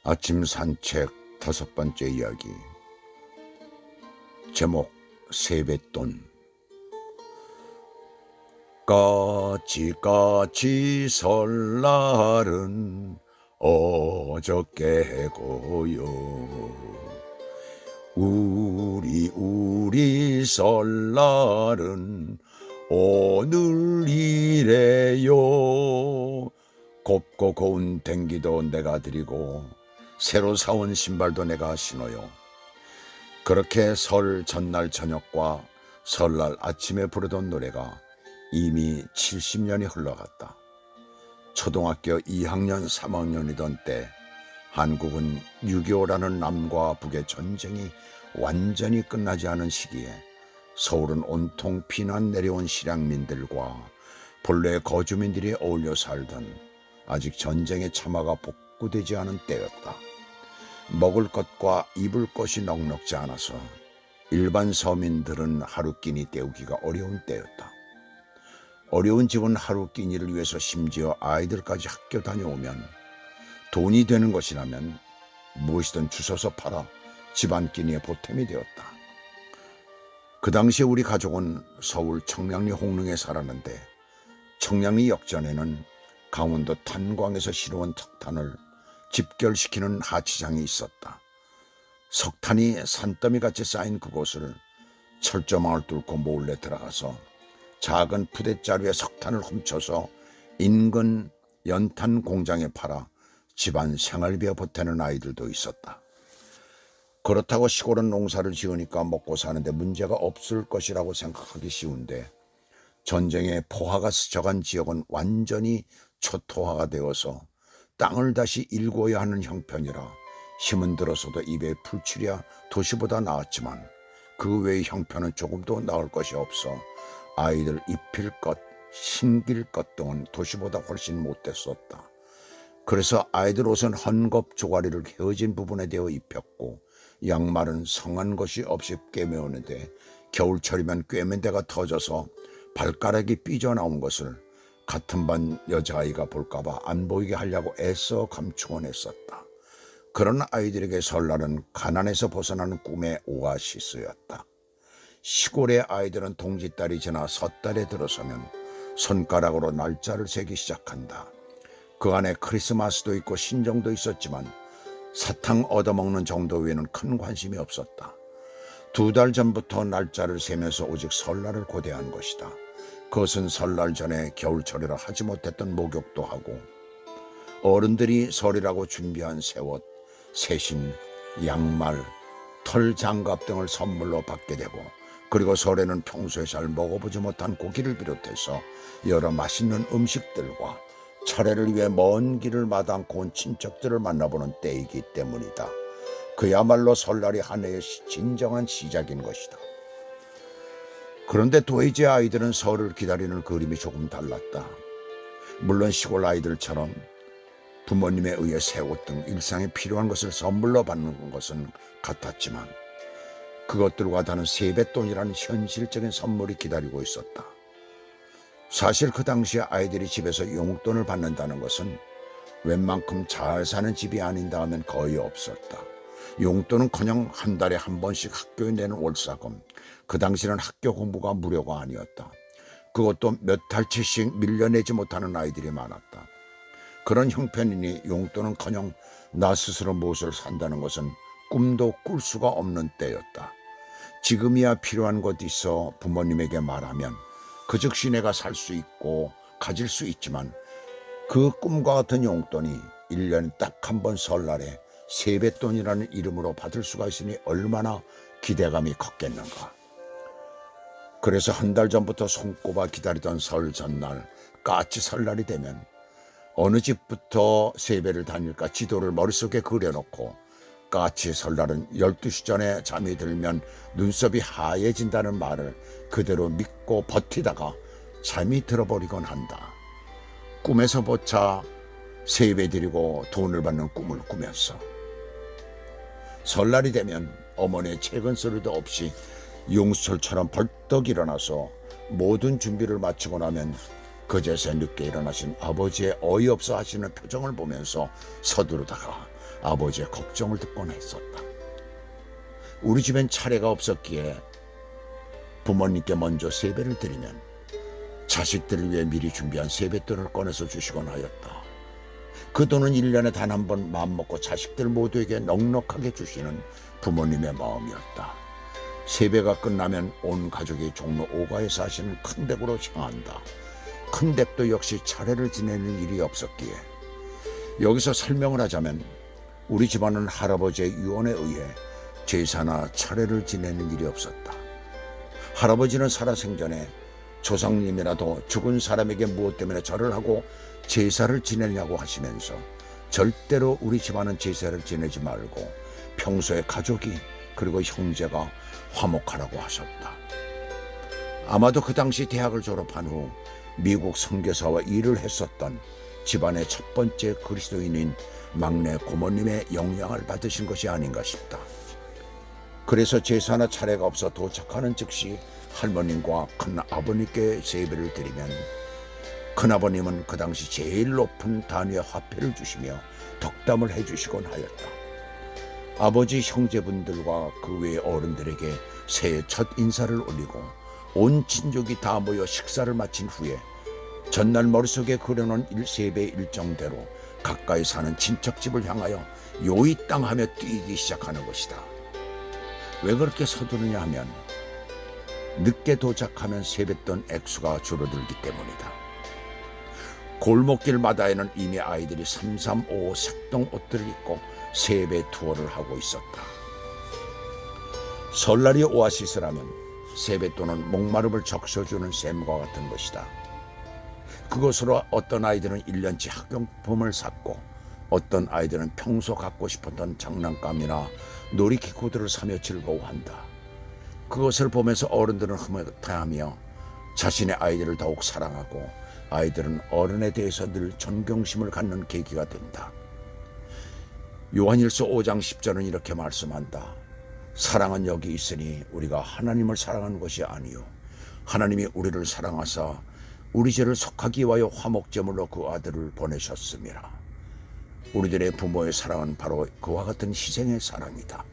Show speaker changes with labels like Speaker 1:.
Speaker 1: 아침 산책 5번째 이야기. 제목 세뱃돈. 까치까치 설날은 어저께고요. 우리 설날은 오늘이래요. 곱고 고운 댕기도 내가 드리고 새로 사온 신발도 내가 신어요. 그렇게 설 전날 저녁과 설날 아침에 부르던 노래가 이미 70년이 흘러갔다. 초등학교 2학년 3학년이던 때 한국은 6.25라는 남과 북의 전쟁이 완전히 끝나지 않은 시기에 서울은 온통 피난 내려온 실향민들과 본래 거주민들이 어울려 살던 아직 전쟁의 참화가 복구되지 않은 때였다. 먹을 것과 입을 것이 넉넉지 않아서 일반 서민들은 하루 끼니 때우기가 어려운 때였다. 어려운 집은 하루 끼니를 위해서 심지어 아이들까지 학교 다녀오면 돈이 되는 것이라면 무엇이든 주워서 팔아 집안 끼니의 보탬이 되었다. 그 당시 우리 가족은 서울 청량리 홍릉에 살았는데 청량리 역전에는 강원도 탄광에서 실어온 석탄을 집결시키는 하치장이 있었다. 석탄이 산더미같이 쌓인 그곳을 철조망을 뚫고 몰래 들어가서 작은 푸대자루에 석탄을 훔쳐서 인근 연탄 공장에 팔아 집안 생활비에 보태는 아이들도 있었다. 그렇다고 시골은 농사를 지으니까 먹고 사는데 문제가 없을 것이라고 생각하기 쉬운데 전쟁에 포화가 스쳐간 지역은 완전히 초토화가 되어서 땅을 다시 일궈야 하는 형편이라 힘은 들어서도 입에 풀칠이야 도시보다 나았지만 그 외의 형편은 조금도 나을 것이 없어 아이들 입힐 것, 신길 것 등은 도시보다 훨씬 못됐었다. 그래서 아이들 옷은 헝겊 조가리를 헤어진 부분에 대어 입혔고 양말은 성한 것이 없이 꿰매었는데 겨울철이면 꿰맨 데가 터져서 발가락이 삐져나온 것을 같은 반 여자아이가 볼까봐 안 보이게 하려고 애써 감추곤 했었다. 그런 아이들에게 설날은 가난에서 벗어나는 꿈의 오아시스였다. 시골의 아이들은 동짓달이 지나 섣달에 들어서면 손가락으로 날짜를 세기 시작한다. 그 안에 크리스마스도 있고 신정도 있었지만 사탕 얻어먹는 정도 외에는 큰 관심이 없었다. 2달 전부터 날짜를 세면서 오직 설날을 고대한 것이다. 그것은 설날 전에 겨울철이라 하지 못했던 목욕도 하고 어른들이 설이라고 준비한 새옷, 새신, 양말, 털장갑 등을 선물로 받게 되고 그리고 설에는 평소에 잘 먹어보지 못한 고기를 비롯해서 여러 맛있는 음식들과 차례를 위해 먼 길을 마다않고 온 친척들을 만나보는 때이기 때문이다. 그야말로 설날이 한 해의 진정한 시작인 것이다. 그런데 도이지 아이들은 설을 기다리는 그림이 조금 달랐다. 물론 시골 아이들처럼 부모님에 의해 새 옷 등 일상에 필요한 것을 선물로 받는 것은 같았지만 그것들과 다른 세뱃돈이라는 현실적인 선물이 기다리고 있었다. 사실 그 당시에 아이들이 집에서 용돈을 받는다는 것은 웬만큼 잘 사는 집이 아닌다 하면 거의 없었다. 용돈은커녕 한 달에 한 번씩 학교에 내는 월사금, 그 당시는 학교 공부가 무료가 아니었다. 그것도 몇 달치씩 밀려내지 못하는 아이들이 많았다. 그런 형편이니 용돈은커녕 나 스스로 무엇을 산다는 것은 꿈도 꿀 수가 없는 때였다. 지금이야 필요한 것 있어 부모님에게 말하면 그 즉시 내가 살 수 있고 가질 수 있지만 그 꿈과 같은 용돈이 1년에 딱 한 번 설날에 세뱃돈이라는 이름으로 받을 수가 있으니 얼마나 기대감이 컸겠는가. 그래서 한 달 전부터 손꼽아 기다리던 설 전날 까치 설날이 되면 어느 집부터 세배를 다닐까 지도를 머릿속에 그려놓고 까치 설날은 12시 전에 잠이 들면 눈썹이 하얘진다는 말을 그대로 믿고 버티다가 잠이 들어버리곤 한다. 꿈에서 보자 세배 드리고 돈을 받는 꿈을 꾸면서 설날이 되면 어머니의 채근 소리도 없이 용수철처럼 벌떡 일어나서 모든 준비를 마치고 나면 그제서 늦게 일어나신 아버지의 어이없어 하시는 표정을 보면서 서두르다가 아버지의 걱정을 듣곤 했었다. 우리 집엔 차례가 없었기에 부모님께 먼저 세배를 드리면 자식들을 위해 미리 준비한 세뱃돈을 꺼내서 주시곤 하였다. 그 돈은 1년에 단 한 번 마음먹고 자식들 모두에게 넉넉하게 주시는 부모님의 마음이었다. 세배가 끝나면 온 가족이 종로 5가에 사시는 큰 댁으로 향한다. 큰 댁도 역시 차례를 지내는 일이 없었기에 여기서 설명을 하자면 우리 집안은 할아버지의 유언에 의해 제사나 차례를 지내는 일이 없었다. 할아버지는 살아생전에 조상님이라도 죽은 사람에게 무엇 때문에 절을 하고 제사를 지내냐고 하시면서 절대로 우리 집안은 제사를 지내지 말고 평소에 가족이 그리고 형제가 화목하라고 하셨다. 아마도 그 당시 대학을 졸업한 후 미국 선교사와 일을 했었던 집안의 첫 번째 그리스도인인 막내 고모님의 영향을 받으신 것이 아닌가 싶다. 그래서 제사나 차례가 없어 도착하는 즉시 할머님과 큰아버님께 세배를 드리면 큰아버님은 그 당시 제일 높은 단위의 화폐를 주시며 덕담을 해주시곤 하였다. 아버지 형제분들과 그 외의 어른들에게 새해 첫 인사를 올리고 온 친족이 다 모여 식사를 마친 후에 전날 머릿속에 그려놓은 세배 일정대로 가까이 사는 친척집을 향하여 요이 땅 하며 뛰기 시작하는 것이다. 왜 그렇게 서두르냐 하면 늦게 도착하면 세뱃돈 액수가 줄어들기 때문이다. 골목길마다에는 이미 아이들이 335 색동 옷들을 입고 세배 투어를 하고 있었다. 설날이 오아시스라면 세뱃돈은 목마름을 적셔주는 셈과 같은 것이다. 그것으로 어떤 아이들은 1년치 학용품을 샀고 어떤 아이들은 평소 갖고 싶었던 장난감이나 놀이기구들을 사며 즐거워한다. 그것을 보면서 어른들은 흐뭇해하며 자신의 아이들을 더욱 사랑하고 아이들은 어른에 대해서 늘 존경심을 갖는 계기가 된다. 요한일서 5장 10절은 이렇게 말씀한다. 사랑은 여기 있으니 우리가 하나님을 사랑하는 것이 아니요 하나님이 우리를 사랑하사 우리 죄를 속하기 위하여 화목제물로 그 아들을 보내셨음이라. 우리들의 부모의 사랑은 바로 그와 같은 희생의 사랑이다.